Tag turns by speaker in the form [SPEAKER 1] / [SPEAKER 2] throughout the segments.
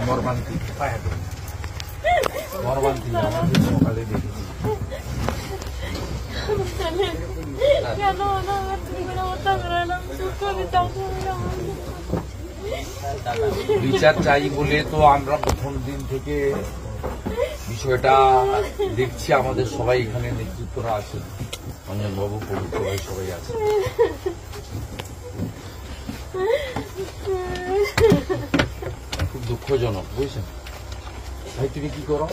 [SPEAKER 1] মর্মান্তিক মর্মান্তিক আমাদের সকালে দেখেছি। বিচার চাই বলে তো আমরা প্রথম দিন থেকে বিষয়টা দেখছি। আমাদের সবাই এখানে নেতৃত্বরা আছেন, অঞ্জনবাবু পবিত্র ভাই সবাই আছে। খুব দুঃখজনক, বুঝছেন ভাই। তুমি কি করো?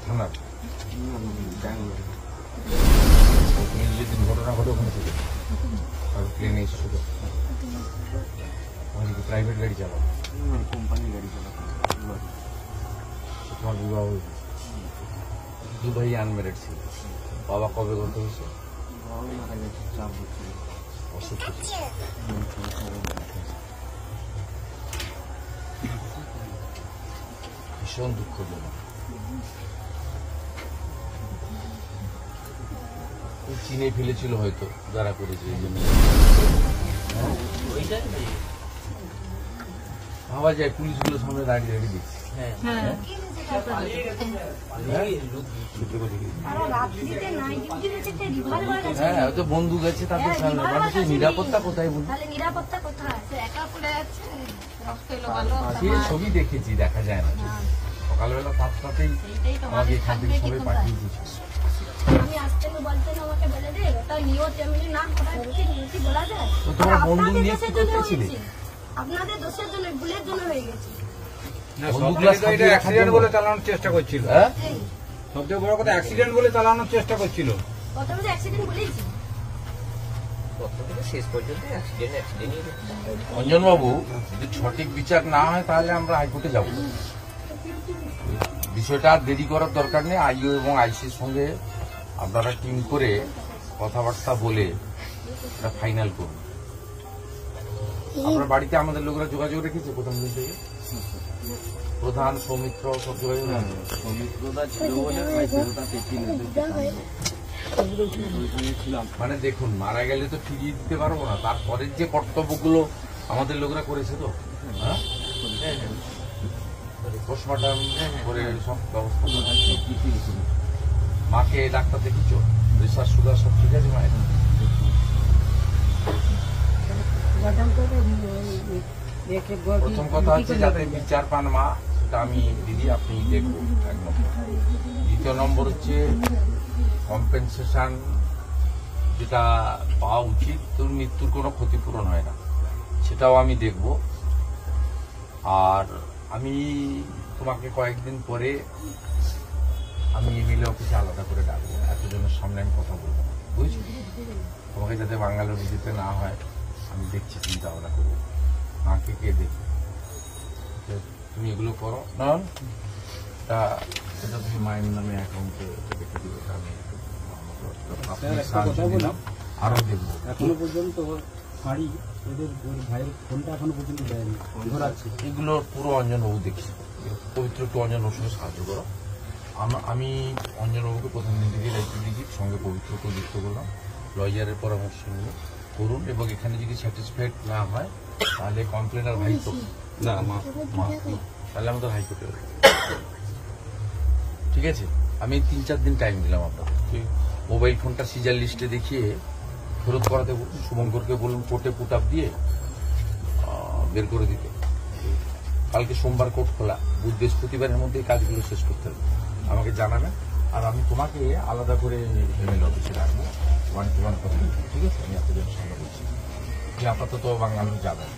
[SPEAKER 1] থানার তুমি যেদিন ঘটনা ঘটে ওখানে থেকে আর প্লেনে এসেছিল, প্রাইভেট গাড়ি চালাও?
[SPEAKER 2] কোম্পানি গাড়ি চালাও।
[SPEAKER 1] তোমার বিবাহ হয়েছে? দু ভাই আনমেরিড ছিল। বাবা কবে করতে হয়েছে?
[SPEAKER 2] বাবা মারা গেছে 4 বছর
[SPEAKER 1] অসুস্থ ছিল। ভীষণ দুঃখজনক। চিনে ফেলেছিল হয়তো যারা করেছে, এই জন্য ভাবা যায় পুলিশগুলো সামনে দাঁড়িয়ে রেখে দিচ্ছে। হ্যাঁ, হয়তো বন্দুক আছে তাদের সামনে। মানুষের নিরাপত্তা কোথায় বলুন? ছবি দেখেছি, দেখা যায় না। সকালবেলা 7টাতেই আমাকে এখান থেকে সবাই পাঠিয়ে দিয়েছে। তোমার বন্দুক নিয়ে কি করতেছিলে?
[SPEAKER 3] আপনাদের দোষের জন্য, ভুলের জন্য হয়ে গেছে।
[SPEAKER 4] অ্যাক্সিডেন্ট বলে চালানোর চেষ্টা করছিল। সবথেকে বড় কথা অ্যাক্সিডেন্ট বলে চালানোর চেষ্টা করছিল।
[SPEAKER 3] প্রথমে অ্যাক্সিডেন্ট বলেছি,
[SPEAKER 2] শেষ পর্যন্ত
[SPEAKER 1] অঞ্জনবাবু, যদি সঠিক বিচার না হয় তাহলে আমরা হাইকোর্টে যাব। বিষয়টা আর দেরি করার দরকার নেই। আইও এবং আইসির সঙ্গে আপনারা টিম করে কথাবার্তা বলে এটা ফাইনাল করুন। আপনার বাড়িতে আমাদের লোকরা যোগাযোগ রেখেছে প্রথম দিন থেকে? প্রধান, সৌমিত্র সব যোগাযোগ আছে?
[SPEAKER 2] সৌমিত্রদা ছিল বলে
[SPEAKER 1] মানে দেখুন, মারা গেলে তো ফিরিয়ে দিতে পারবো না, তারপরের যে কর্তব্যগুলো আমাদের লোকরা করেছে তো। পোস্টমর্টম করে সব ব্যবস্থা। মাকে ডাক্তার দেখিয়েছ? প্রেসার সুগার সব ঠিক আছে মায়ের? প্রথম কথা হচ্ছে যাতে বিচার পান মা, সেটা আমি দিদি আপনি দেখবো এক নম্বর। দ্বিতীয় নম্বর হচ্ছে কম্পেনসেশন যেটা পাওয়া উচিত, তোর মৃত্যুর কোনো ক্ষতিপূরণ হয় না, সেটাও আমি দেখব। আর আমি তোমাকে কয়েকদিন পরে আমি এমএলএ অফিসে আলাদা করে ডাকবো। এতজনের সামনে আমি কথা বলবো না, বুঝছি? তোমাকে যাতে বাঙ্গালোরে যেতে না হয় আমি দেখছি, চিন্তা ভাবনা করবো। মাকে কে দেখবে, তুমি এগুলো করো। নন সেটা তুমি মায়ের নামে অ্যাকাউন্টে রেখে দিবে। আমি আরো দেখবো।
[SPEAKER 4] এখনো পর্যন্ত শাড়ি ওদের ভাইয়ের ফোনটা এখনো পর্যন্ত দেয়নি, ঘোরাচ্ছে।
[SPEAKER 1] এগুলো পুরো অঞ্জনবাবু দেখছি। পবিত্র একটু অঞ্জনবাবুর সঙ্গে সাহায্য করো। আমি অঞ্জনবাবুকে প্রথম দিন থেকে দায়িত্ব দিয়েছি, সঙ্গে পবিত্রকে যুক্ত করলাম। লয়ারের পরামর্শ নিয়ে করুন, এবং এখানে যদি স্যাটিসফাইড না হয় তাহলে কমপ্লেনার ভাই তো না, তাহলে আমাদের হাইকোর্টে। ঠিক আছে, আমি 3-4 দিন টাইম দিলাম আপনাকে। মোবাইল ফোনটা সিজার লিস্টে দেখিয়ে ফেরত করাতে বলুন। শুভঙ্করকে বলুন কোর্টে পুট আপ দিয়ে বের করে দিতে। কালকে সোমবার কোর্ট খোলা, বুধ বৃহস্পতিবারের মধ্যে এই কাজগুলো শেষ করতে হবে। আমাকে জানাবেন, আর আমি তোমাকে আলাদা করে এমএলএ অফিসে রাখবো, 1-to-1 কথা। ঠিক আছে, আমি এতজনের সঙ্গে বলছি যে আপাতত বাঙালি যাবেন,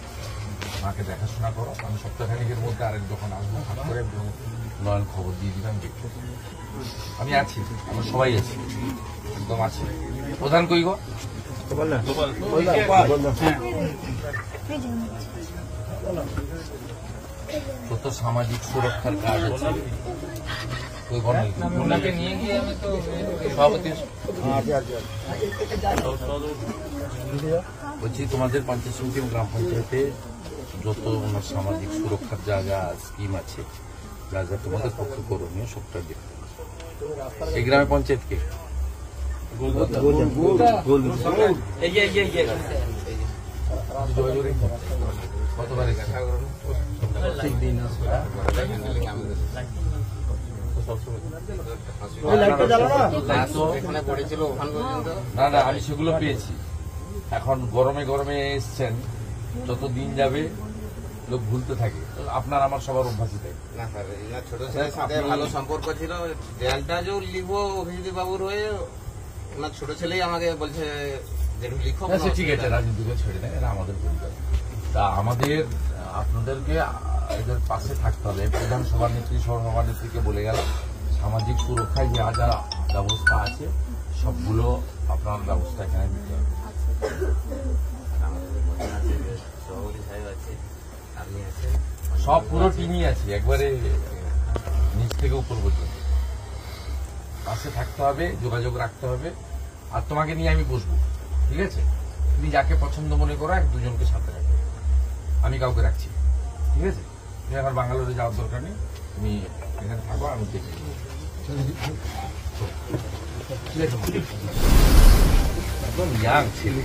[SPEAKER 1] মাকে দেখাশোনা করো। আমি সপ্তাহখানিকের মধ্যে আরেক যখন আসবো হাত করে নয়ন খবর দিয়ে দিলাম। আমি আছি, আমরা সবাই আছি, একদম আছি। প্রধান কই গো? যত সামাজিক সুরক্ষার কাজ আছে বলছি, তোমাদের পঞ্চায়েত সমিতি এবং গ্রাম পঞ্চায়েতে যত সামাজিক সুরক্ষার যা স্কিম আছে, যা তোমাদের পক্ষে করণীয় সবটা দেখতে। এই গ্রামের পঞ্চায়েতকে যোগাযোগ রেখে কতবার এসেছে?
[SPEAKER 4] ঠিক দিন আছে।
[SPEAKER 1] না না, আমি সেগুলো পেয়েছি। এখন গরমে গরমে এসছেন, যত দিন যাবে লোক ভুলতে থাকে। আপনার আমার সবার অভ্যাসই থাকে।
[SPEAKER 2] না স্যার, এনার ছোট ছেলের সাথে ভালো সম্পর্ক ছিল। দেয়ালটা যে লিখবো অভিজিৎ বাবুর হয়ে, ওনার ছোট ছেলেই আমাকে বলছে যে লিখো।
[SPEAKER 1] না, সে ঠিক আছে, রাজনীতিকে ছেড়ে দেয়, এরা আমাদের পরিবার। তা আমাদের আপনাদেরকে এদের পাশে থাকতে হবে। প্রধান সভানেত্রী সহসভানেত্রীকে বলে গেলাম, সামাজিক সুরক্ষায় যা যা ব্যবস্থা আছে সবগুলো আপনার ব্যবস্থা এখানে নিতে হবে।
[SPEAKER 2] সভাপতি সাহেব আছে, আপনি আছেন,
[SPEAKER 1] সব পুরো টিমই আছে, একবারে নিচ থেকে উপর পর্যন্ত পাশে থাকতে হবে, যোগাযোগ রাখতে হবে। আর তোমাকে নিয়ে আমি বসবো, ঠিক আছে? তুমি যাকে পছন্দ মনে করো, এক দুজনকে সাথে রাখবে, আমি কাউকে রাখছি, ঠিক আছে? তুমি এখন বাঙ্গালোরে যাওয়ার দরকার নেই, তুমি এখানে থাকো, আমি দেখি। ঠিক আছে, একদম ইয়াং ছেলে।